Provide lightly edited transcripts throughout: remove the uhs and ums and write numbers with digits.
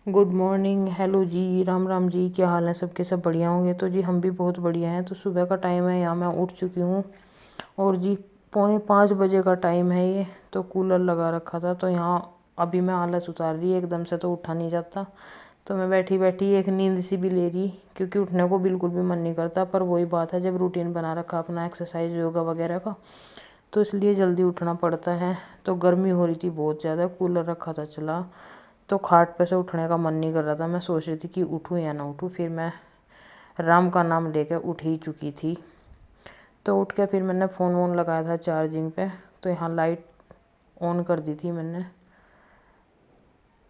Good morning, hello जी, राम राम जी। क्या हाल है सबके? सब बढ़िया होंगे। तो जी हम भी बहुत बढ़िया हैं। तो सुबह का टाइम है, यहाँ मैं उठ चुकी हूँ और जी 4:45 बजे का टाइम है ये। तो कूलर लगा रखा था, तो यहाँ अभी मैं आलस उतार रही है, एकदम से तो उठा नहीं जाता। तो मैं बैठी बैठी एक नींद सी भी ले रही, क्योंकि उठने को बिल्कुल भी मन नहीं करता। पर वही बात है, जब रूटीन बना रखा अपना एक्सरसाइज योगा वगैरह का, तो इसलिए जल्दी उठना पड़ता है। तो गर्मी हो रही थी बहुत ज़्यादा, कूलर रखा था चला, तो खाट पे से उठने का मन नहीं कर रहा था। मैं सोच रही थी कि उठूँ या ना उठूँ, फिर मैं राम का नाम लेकर उठ ही चुकी थी। तो उठ के फिर मैंने फ़ोन वोन लगाया था चार्जिंग पे, तो यहाँ लाइट ऑन कर दी थी मैंने।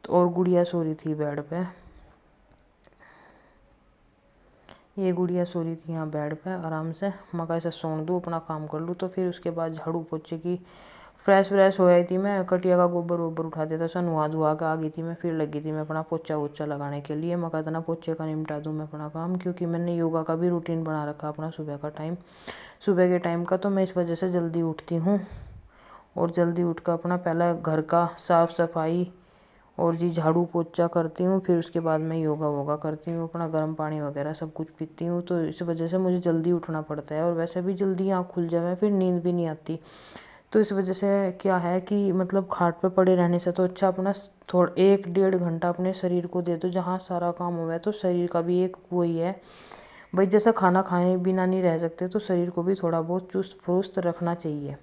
तो और गुड़िया सो रही थी बेड पे, ये गुड़िया सो रही थी यहाँ बेड पे आराम से। मैं कहा इसे सोने दूँ, अपना काम कर लूँ। तो फिर उसके बाद झाड़ू पोछे की फ्रेश व्रेश हो आई थी मैं, कटिया का गोबर वोबर उठा दिया था, उसे नुहा धुआ के आ गई थी मैं। फिर लगी थी मैं अपना पोछा वोछा लगाने के लिए। मैं कहता ना पोछे का निपटा दूँ मैं अपना काम, क्योंकि मैंने योगा का भी रूटीन बना रखा अपना सुबह का टाइम, सुबह के टाइम का। तो मैं इस वजह से जल्दी उठती हूँ और जल्दी उठ कर अपना पहला घर का साफ़ सफाई और जी झाड़ू पोछा करती हूँ। फिर उसके बाद मैं योगा वोगा करती हूँ, अपना गर्म पानी वगैरह सब कुछ पीती हूँ। तो इस वजह से मुझे जल्दी उठना पड़ता है, और वैसे भी जल्दी आँख खुल जाए फिर नींद भी नहीं आती। तो इस वजह से क्या है कि मतलब खाट पे पड़े रहने से तो अच्छा अपना थोड़ा 1-1.5 घंटा अपने शरीर को दे दो, जहाँ सारा काम हुआ है। तो शरीर का भी एक वही है भाई, जैसा खाना खाए बिना नहीं रह सकते, तो शरीर को भी थोड़ा बहुत चुस्त फुरुस्त रखना चाहिए,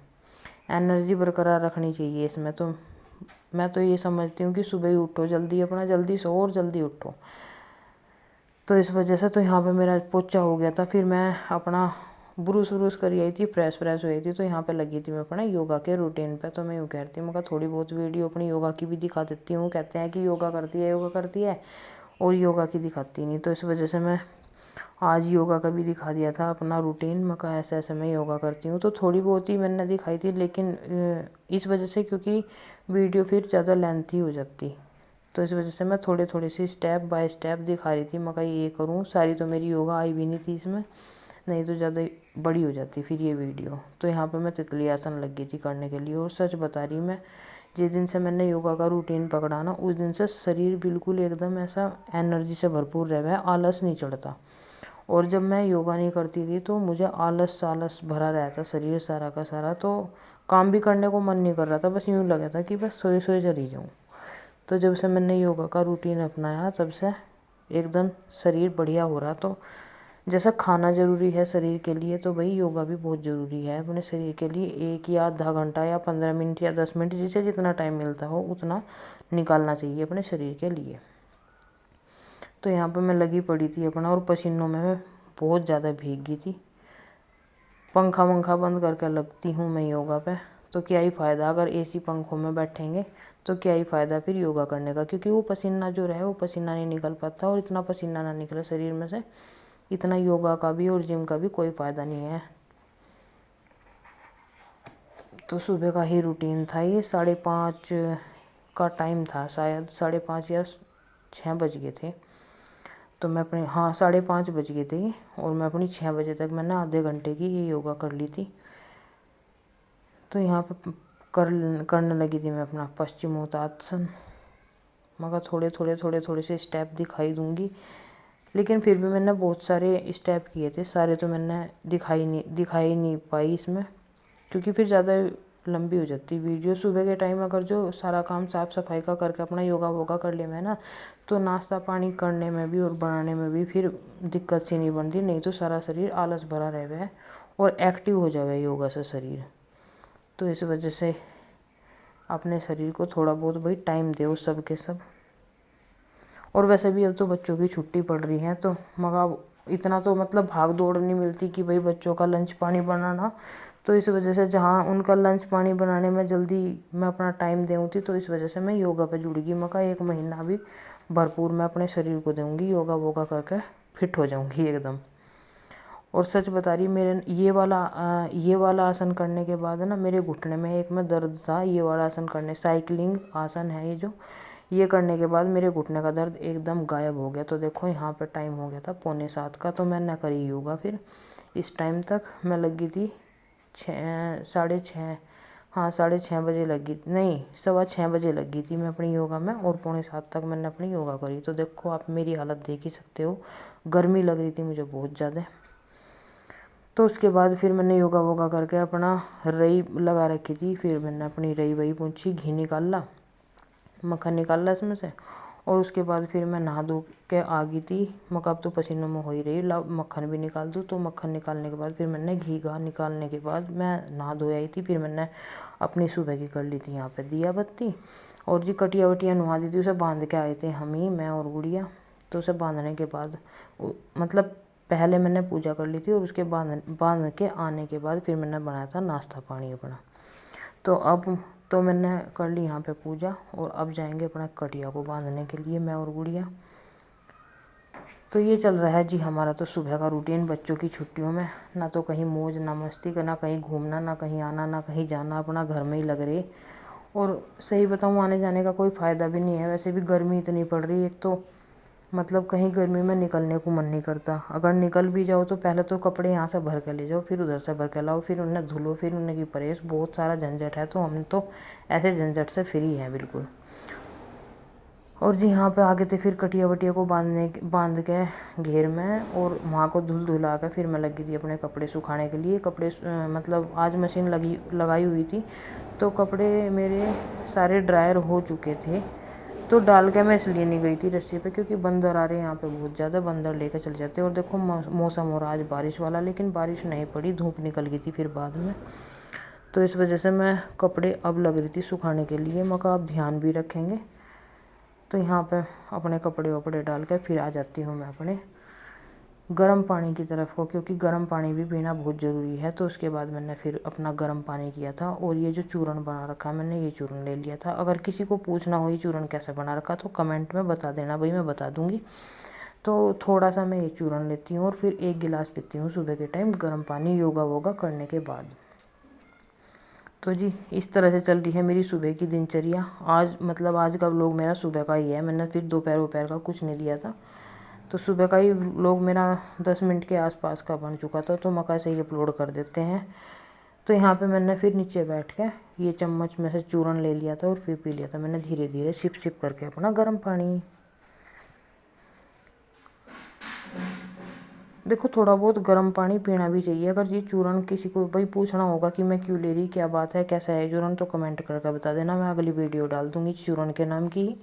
एनर्जी बरकरार रखनी चाहिए इसमें। तो मैं तो ये समझती हूँ कि सुबह ही उठो जल्दी, अपना जल्दी सो और जल्दी उठो। तो इस वजह से तो यहाँ पे मेरा पोछा हो गया था, फिर मैं अपना ब्रूस व्रूस करी आई थी, फ्रेश फ्रेश हुई थी। तो यहाँ पे लगी थी मैं अपना योगा के रूटीन पे। तो मैं यूँ कहती हूँ, मैं थोड़ी बहुत वीडियो अपनी योगा की भी दिखा देती हूँ। कहते हैं कि योगा करती है और योगा की दिखाती नहीं। तो इस वजह से मैं आज योगा का भी दिखा दिया था अपना रूटीन। मैं कहा ऐसे ऐसे मैं योगा करती हूँ। तो थोड़ी बहुत ही मैंने दिखाई थी, लेकिन इस वजह से क्योंकि वीडियो फिर ज़्यादा लेंथी हो जाती, तो इस वजह से मैं थोड़े थोड़े से स्टेप बाय स्टेप दिखा रही थी। मैं कहा ये करूँ, सारी तो मेरी योगा आई भी नहीं थी इसमें, नहीं तो ज़्यादा बड़ी हो जाती फिर ये वीडियो। तो यहाँ पे मैं तितली आसन लगी थी करने के लिए। और सच बता रही मैं, जिस दिन से मैंने योगा का रूटीन पकड़ा ना, उस दिन से शरीर बिल्कुल एकदम ऐसा एनर्जी से भरपूर रहा है, आलस नहीं चढ़ता। और जब मैं योगा नहीं करती थी तो मुझे आलस आलस भरा रहता शरीर सारा का सारा, तो काम भी करने को मन नहीं कर रहा था, बस यूँ लगा था कि बस सोए सोए चली जाऊँ। तो जब से मैंने योगा का रूटीन अपनाया, तब से एकदम शरीर बढ़िया हो रहा। तो जैसा खाना ज़रूरी है शरीर के लिए, तो भाई योगा भी बहुत ज़रूरी है अपने शरीर के लिए। 1 या आधा घंटा या 15 मिनट या 10 मिनट, जिसे जितना टाइम मिलता हो उतना निकालना चाहिए अपने शरीर के लिए। तो यहाँ पे मैं लगी पड़ी थी अपना, और पसीनों में मैं बहुत ज़्यादा भीग गई थी। पंखा वंखा बंद करके लगती हूँ मैं योगा पे। तो क्या ही फ़ायदा, अगर एसी पंखों में बैठेंगे तो क्या ही फ़ायदा फिर योगा करने का, क्योंकि वो पसीना जो रहे वो पसीना नहीं निकल पाता। और इतना पसीना ना निकले शरीर में से, इतना योगा का भी और जिम का भी कोई फ़ायदा नहीं है। तो सुबह का ही रूटीन था ये। 5:30 का टाइम था शायद, 5:30 या 6 बज गए थे। तो मैं अपने 5:30 बज गए थे, और मैं अपनी 6 बजे तक मैंने आधे घंटे की ये योगा कर ली थी। तो यहाँ पे करने लगी थी मैं अपना पश्चिमोत्तासन। मगर थोड़े से स्टेप दिखाई दूंगी, लेकिन फिर भी मैंने बहुत सारे स्टेप किए थे, सारे तो मैंने दिखाई नहीं पाई इसमें, क्योंकि फिर ज़्यादा लंबी हो जाती वीडियो। सुबह के टाइम अगर जो सारा काम साफ़ सफाई का करके अपना योगा वोगा कर ले मैं ना, तो नाश्ता पानी करने में भी और बनाने में भी फिर दिक्कत सी नहीं बनती। नहीं तो सारा शरीर आलस भरा रहे है और एक्टिव हो जाए योगा से शरीर। तो इस वजह से अपने शरीर को थोड़ा बहुत भाई टाइम दो सब के सब। और वैसे भी अब तो बच्चों की छुट्टी पड़ रही है, तो मगर इतना तो मतलब भाग दौड़ नहीं मिलती कि भाई बच्चों का लंच पानी बनाना। तो इस वजह से जहाँ उनका लंच पानी बनाने में जल्दी मैं अपना टाइम दूँ थी, तो इस वजह से मैं योगा पे जुड़ गई। मैं कहा 1 महीना भी भरपूर मैं अपने शरीर को दूँगी, योगा वोगा करके फिट हो जाऊँगी एकदम। और सच बता रही, मेरे ये वाला आसन करने के बाद ना मेरे घुटने में एक में दर्द था। ये वाला आसन करने, साइकिलिंग आसन है ये जो, ये करने के बाद मेरे घुटने का दर्द एकदम गायब हो गया। तो देखो यहाँ पे टाइम हो गया था 6:45 का, तो मैंने करी योगा। फिर इस टाइम तक मैं लगी थी 6, 6:30 हाँ 6:30 बजे लगी, नहीं 6:15 बजे लगी थी मैं अपनी योगा में, और 6:45 तक मैंने अपनी योगा करी। तो देखो आप मेरी हालत देख ही सकते हो, गर्मी लग रही थी मुझे बहुत ज़्यादा। तो उसके बाद फिर मैंने योगा वोगा करके अपना रई लगा रखी थी, फिर मैंने अपनी रई वही पूछी, घी निकाला, मक्खन निकाला इसमें से, और उसके बाद फिर मैं नहा धो के आ गई थी। मक्खन अब तो पसीनों में हो ही रही, ला मक्खन भी निकाल दूँ। तो मक्खन निकालने के बाद फिर मैंने घी घा निकालने के बाद मैं नहा धो आई थी। फिर मैंने अपनी सुबह की कर ली थी यहाँ पे दिया बत्ती, और जी कटिया वटिया नुहा दी थी, उसे बांध के आए थे हम ही, मैं और गुड़िया। तो उसे बांधने के बाद मतलब पहले मैंने पूजा कर ली थी, और उसके बांध के आने के बाद फिर मैंने बनाया था नाश्ता पानी अपना। तो अब तो मैंने कर ली यहाँ पे पूजा, और अब जाएंगे अपना कटिया को बांधने के लिए मैं और गुड़िया। तो ये चल रहा है जी हमारा तो सुबह का रूटीन बच्चों की छुट्टियों में, ना तो कहीं मौज ना मस्ती करना, कहीं घूमना, ना कहीं आना ना कहीं जाना, अपना घर में ही लग रही। और सही बताऊँ आने जाने का कोई फ़ायदा भी नहीं है, वैसे भी गर्मी इतनी पड़ रही है। एक तो मतलब कहीं गर्मी में निकलने को मन नहीं करता, अगर निकल भी जाओ तो पहले तो कपड़े यहाँ से भर के ले जाओ, फिर उधर से भर के लाओ, फिर उन्हें धुलो, फिर उन्हें की प्रेस, बहुत सारा झंझट है। तो हम तो ऐसे झंझट से फ्री हैं बिल्कुल। और जी यहाँ पे आगे थे फिर कटिया वटिया को बांध के घेर में, और वहाँ को धुला के फिर मैं लगी थी अपने कपड़े सुखाने के लिए। कपड़े मतलब आज मशीन लगाई हुई थी, तो कपड़े मेरे सारे ड्रायर हो चुके थे। तो डाल के मैं इसलिए नहीं गई थी रस्सी पे, क्योंकि बंदर आ रहे हैं यहाँ पे बहुत ज़्यादा, बंदर लेकर चले जाते हैं। और देखो मौसम हो रहा आज बारिश वाला, लेकिन बारिश नहीं पड़ी, धूप निकल गई थी फिर बाद में। तो इस वजह से मैं कपड़े अब लग रही थी सुखाने के लिए। मैं कहा आप ध्यान भी रखेंगे। तो यहाँ पे अपने कपड़े वपड़े डाल कर फिर आ जाती हूँ मैं अपने गर्म पानी की तरफ को, क्योंकि गर्म पानी भी पीना बहुत ज़रूरी है। तो उसके बाद मैंने फिर अपना गर्म पानी किया था, और ये जो चूरन बना रखा मैंने, ये चूरन ले लिया था। अगर किसी को पूछना हो ये चूरन कैसे बना रखा तो कमेंट में बता देना भाई, मैं बता दूँगी। तो थोड़ा सा मैं ये चूरन लेती हूँ, और फिर 1 गिलास पीती हूँ सुबह के टाइम गर्म पानी, योगा वोगा करने के बाद। तो जी इस तरह से चल रही है मेरी सुबह की दिनचर्या। आज मतलब आज का व्लॉग मेरा सुबह का ही है, मैंने फिर दोपहर का कुछ नहीं दिया था। तो सुबह का ही व्लॉग मेरा 10 मिनट के आसपास का बन चुका था, तो मका से ही अपलोड कर देते हैं। तो यहाँ पे मैंने फिर नीचे बैठ के ये चम्मच में से चूरन ले लिया था, और फिर पी लिया था मैंने धीरे धीरे सिप सिप करके अपना गर्म पानी। देखो थोड़ा बहुत गर्म पानी पीना भी चाहिए। अगर ये चूरन किसी को भाई पूछना होगा कि मैं क्यों ले रही, क्या बात है, कैसा है चूरन, तो कमेंट करके बता देना, मैं अगली वीडियो डाल दूँगी चूरन के नाम की।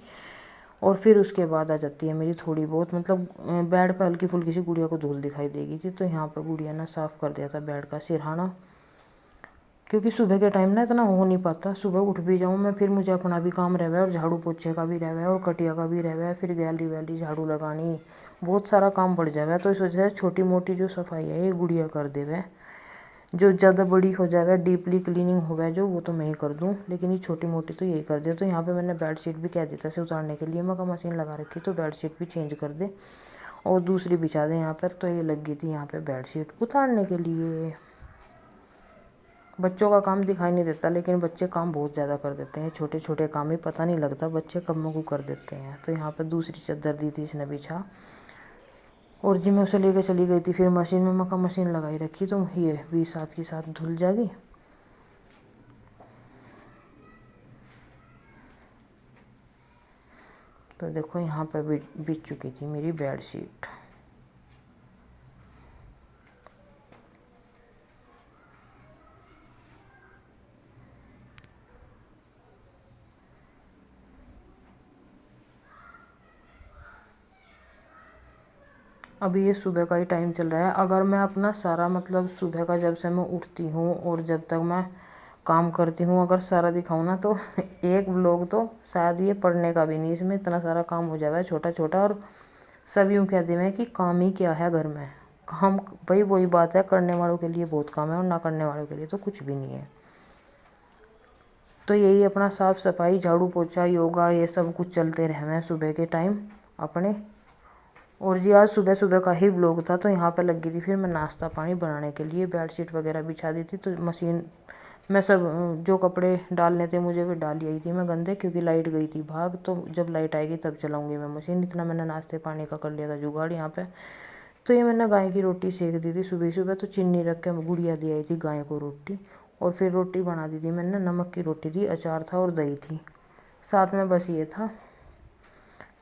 और फिर उसके बाद आ जाती है मेरी थोड़ी बहुत मतलब बेड पर हल्की फुल्की सी गुड़िया को धूल दिखाई देगी थी। तो यहाँ पर गुड़िया ने साफ़ कर दिया था बेड का सिरहाना, क्योंकि सुबह के टाइम ना इतना हो नहीं पाता। सुबह उठ भी जाऊँ मैं, फिर मुझे अपना भी काम रहे, और झाड़ू पोछे का भी रहे, और कटिया का भी रहे, फिर गैलरी वैलरी झाड़ू लगानी, बहुत सारा काम बढ़ जाए। तो इस वजह से छोटी मोटी जो सफाई है ये गुड़िया कर देवे, जो ज़्यादा बड़ी हो जाए डीपली क्लीनिंग हो जो वो तो मैं ही कर दूँ, लेकिन ये छोटी मोटी तो यही कर दे। तो यहाँ पे मैंने बेडशीट भी कह देता से उतारने के लिए, मैं का मशीन लगा रखी तो बेडशीट भी चेंज कर दे और दूसरी बिछा दे यहाँ पर। तो ये लग गई थी यहाँ पे बेडशीट उतारने के लिए। बच्चों का काम दिखाई नहीं देता, लेकिन बच्चे काम बहुत ज़्यादा कर देते हैं, छोटे छोटे काम ही पता नहीं लगता बच्चे कब को कर देते हैं। तो यहाँ पर दूसरी चादर दी थी इसने बिछा, और जी मैं उसे लेकर चली गई थी फिर मशीन में। मका मशीन लगाई रखी तो ये भी साथ की साथ धुल जाएगी। तो देखो यहाँ पर बिछ चुकी थी मेरी बेडशीट। अभी ये सुबह का ही टाइम चल रहा है। अगर मैं अपना सारा मतलब सुबह का जब से मैं उठती हूँ और जब तक मैं काम करती हूँ अगर सारा दिखाऊँ ना तो एक व्लॉग तो शायद ये पढ़ने का भी नहीं, इसमें इतना सारा काम हो जाएगा छोटा छोटा। और सब यूँ कहते हैं कि काम ही क्या है घर में, काम भाई वही बात है, करने वालों के लिए बहुत काम है और ना करने वालों के लिए तो कुछ भी नहीं है। तो यही अपना साफ़ सफाई झाड़ू पोछा योगा ये सब कुछ चलते रहे हैं सुबह के टाइम अपने। और जी आज सुबह सुबह का ही व्लॉग था। तो यहाँ पे लग गई थी फिर मैं नाश्ता पानी बनाने के लिए, बेडशीट वगैरह बिछा दी थी। तो मशीन में सब जो कपड़े डालने थे मुझे भी डाल आई थी मैं गंदे, क्योंकि लाइट गई थी भाग। तो जब लाइट आएगी तब चलाऊँगी मैं मशीन। इतना मैंने नाश्ते पानी का कर लिया था जुगाड़ यहाँ पे। तो ये मैंने गाय की रोटी सेक दी थी सुबह सुबह। तो चीनी रख के गुड़िया दी आई थी गाय को रोटी, और फिर रोटी बना दी थी मैंने, नमक की रोटी थी, अचार था और दही थी साथ में। बस ये था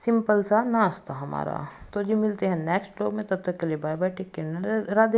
सिंपल सा नाश्ता हमारा। तो जी मिलते हैं नेक्स्ट व्लॉग में, तब तक के लिए bye bye, take care, Radhe.